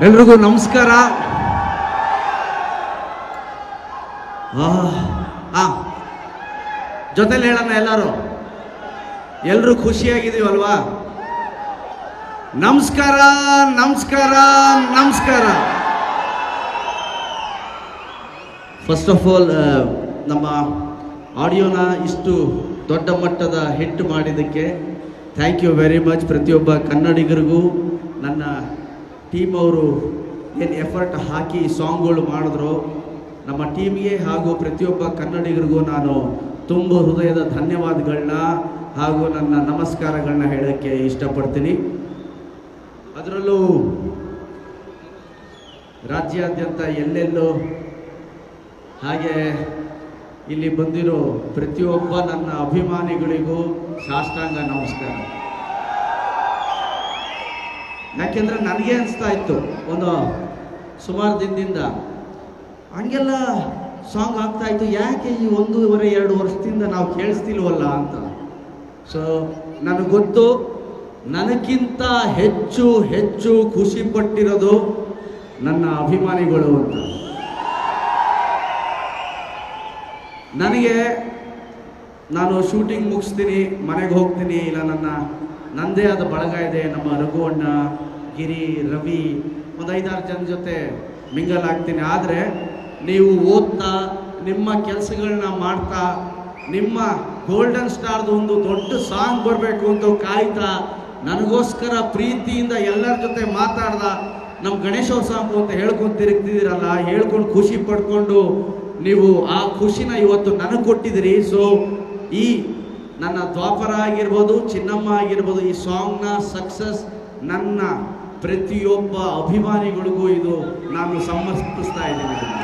ಎಲ್ರಿಗೂ ನಮಸ್ಕಾರ. ಜೊತೆಲಿ ಹೇಳೋಣ ಎಲ್ಲರೂ, ಎಲ್ಲರೂ ಖುಷಿಯಾಗಿದ್ದೀವಲ್ವಾ? ನಮಸ್ಕಾರ ನಮಸ್ಕಾರ ನಮಸ್ಕಾರ. ಫಸ್ಟ್ ಆಫ್ ಆಲ್ ನಮ್ಮ ಆಡಿಯೋನ ಇಷ್ಟು ದೊಡ್ಡ ಮಟ್ಟದ ಹಿಟ್ ಮಾಡಿದ್ದಕ್ಕೆ ಥ್ಯಾಂಕ್ ಯು ವೆರಿ ಮಚ್. ಪ್ರತಿಯೊಬ್ಬ ಕನ್ನಡಿಗರಿಗೂ, ನನ್ನ ಟೀಮ್ ಅವರು ಏನು ಎಫರ್ಟ್ ಹಾಕಿ ಸಾಂಗ್ಗಳು ಮಾಡಿದ್ರು, ನಮ್ಮ ಟೀಮ್ಗೆ ಹಾಗೂ ಪ್ರತಿಯೊಬ್ಬ ಕನ್ನಡಿಗರಿಗೂ ನಾನು ತುಂಬ ಹೃದಯದ ಧನ್ಯವಾದಗಳನ್ನ ಹಾಗೂ ನನ್ನ ನಮಸ್ಕಾರಗಳನ್ನ ಹೇಳೋಕ್ಕೆ ಇಷ್ಟಪಡ್ತೀನಿ. ಅದರಲ್ಲೂ ರಾಜ್ಯಾದ್ಯಂತ ಎಲ್ಲೆಲ್ಲೋ ಹಾಗೆ ಇಲ್ಲಿ ಬಂದಿರೋ ಪ್ರತಿಯೊಬ್ಬ ನನ್ನ ಅಭಿಮಾನಿಗಳಿಗೂ ಸಾಷ್ಟಾಂಗ ನಮಸ್ಕಾರ. ಯಾಕೆಂದರೆ ನನಗೆ ಅನಿಸ್ತಾ ಇತ್ತು ಒಂದು ಸುಮಾರು ದಿನದಿಂದ ಹಂಗೆಲ್ಲ ಸಾಂಗ್ ಆಗ್ತಾ ಇತ್ತು, ಯಾಕೆ ಈ 1.5-2 ವರ್ಷದಿಂದ ನಾವು ಕೇಳಿಸ್ತಿಲ್ವಲ್ಲ ಅಂತ. ಸೊ ನನಗೆ ಗೊತ್ತು, ನನಗಿಂತ ಹೆಚ್ಚು ಹೆಚ್ಚು ಖುಷಿ ಪಟ್ಟಿರೋದು ನನ್ನ ಅಭಿಮಾನಿಗಳು ಅಂತ. ನನಗೆ ನಾನು ಶೂಟಿಂಗ್ ಮುಗಿಸ್ತೀನಿ, ಮನೆಗೆ ಹೋಗ್ತೀನಿ, ಇಲ್ಲ ನನ್ನದೇ ಆದ ಬಳಗ ಇದೆ, ನಮ್ಮ ರಘು ಅಣ್ಣ, ಗಿರಿ, ರವಿ, ಒಂದು 5-6 ಜನ ಜೊತೆ ಮಿಂಗಲ್ ಆಗ್ತೀನಿ. ಆದರೆ ನೀವು ಓದ್ತಾ ನಿಮ್ಮ ಕೆಲಸಗಳನ್ನ ಮಾಡ್ತಾ ನಿಮ್ಮ ಗೋಲ್ಡನ್ ಸ್ಟಾರ್ದು ಒಂದು ದೊಡ್ಡ ಸಾಂಗ್ ಬರಬೇಕು ಅಂತ ಕಾಯ್ತಾ ನನಗೋಸ್ಕರ ಪ್ರೀತಿಯಿಂದ ಎಲ್ಲರ ಜೊತೆ ಮಾತಾಡ್ದ ನಮ್ಮ ಗಣೇಶೋತ್ಸವ ಅಂತ ಹೇಳ್ಕೊಂಡು ತಿರುಗ್ತಿದ್ದೀರಲ್ಲ, ಹೇಳ್ಕೊಂಡು ಖುಷಿ ಪಡ್ಕೊಂಡು ನೀವು ಆ ಖುಷಿನ ಇವತ್ತು ನನಗೆ ಕೊಟ್ಟಿದ್ದೀರಿ. ಸೊ ಈ ನನ್ನ ದ್ವಾಪರ ಆಗಿರ್ಬೋದು, ಚಿನ್ನಮ್ಮ ಆಗಿರ್ಬೋದು, ಈ ಸಾಂಗ್ನ ಸಕ್ಸಸ್ ನನ್ನ ಪ್ರತಿಯೊಬ್ಬ ಅಭಿಮಾನಿಗಳಿಗೂ ಇದು ನಾನು ಸಮರ್ಪಿಸ್ತಾ ಇದ್ದೀನಿ.